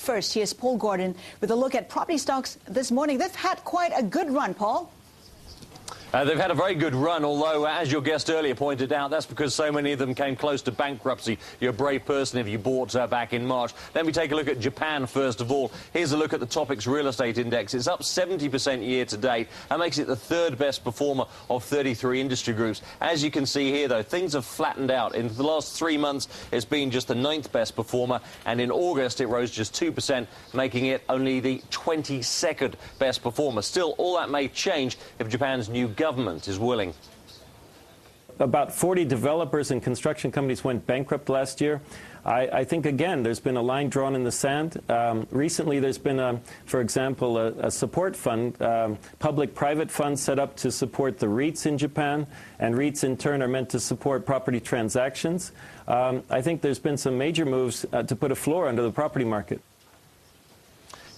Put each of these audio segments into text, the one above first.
first, here's Paul Gordon with a look at property stocks this morning. They've had quite a good run, Paul. They've had a very good run, although, as your guest earlier pointed out, that's because so many of them came close to bankruptcy. You're a brave person if you bought back in March. Let me take a look at Japan first of all. Here's a look at the Topix Real Estate Index. It's up 70% year to date. That makes it the third best performer of 33 industry groups. As you can see here, though, things have flattened out. In the last 3 months, it's been just the 9th best performer, and in August, it rose just 2%, making it only the 22nd best performer. Still, all that may change if Japan's new government is willing. About 40 developers and construction companies went bankrupt last year. I think, again, there's been a line drawn in the sand. Recently, there's been, for example, a support fund, public-private fund set up to support the REITs in Japan, and REITs, in turn, are meant to support property transactions. I think there's been some major moves to put a floor under the property market.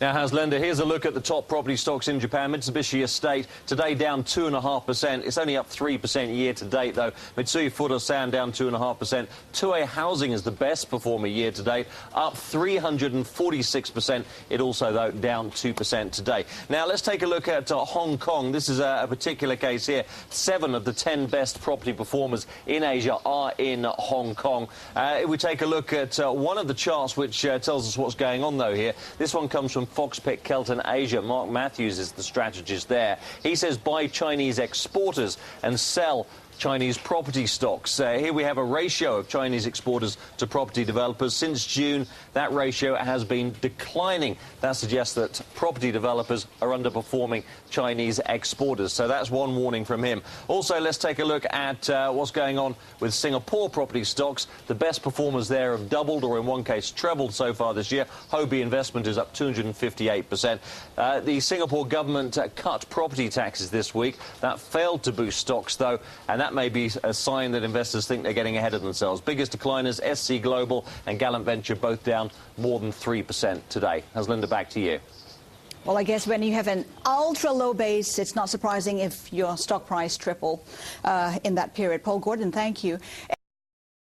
Now, Haslenda, here's a look at the top property stocks in Japan. Mitsubishi Estate, today down 2.5%. It's only up 3% year to date, though. Mitsui Fudosan down 2.5%. Toei Housing is the best performer year to date, up 346%. It also, though, down 2% today. Now, let's take a look at Hong Kong. This is a particular case here. 7 of the 10 best property performers in Asia are in Hong Kong. If we take a look at one of the charts which tells us what's going on, though, here, this one comes from Foxpick Kelton Asia. Mark Matthews is the strategist there. He says buy Chinese exporters and sell Chinese property stocks. Here we have a ratio of Chinese exporters to property developers. Since June, that ratio has been declining. That suggests that property developers are underperforming Chinese exporters. So that's one warning from him. Also, let's take a look at what's going on with Singapore property stocks. The best performers there have doubled, or in one case trebled so far this year. Hobie Investment is up 258%. The Singapore government cut property taxes this week. That failed to boost stocks, though, and that may be a sign that investors think they're getting ahead of themselves. Biggest decliners, SC Global and Gallant Venture, both down more than 3% today. Haslenda, back to you. Well, I guess when you have an ultra-low base, it's not surprising if your stock price triple in that period. Paul Gordon, thank you.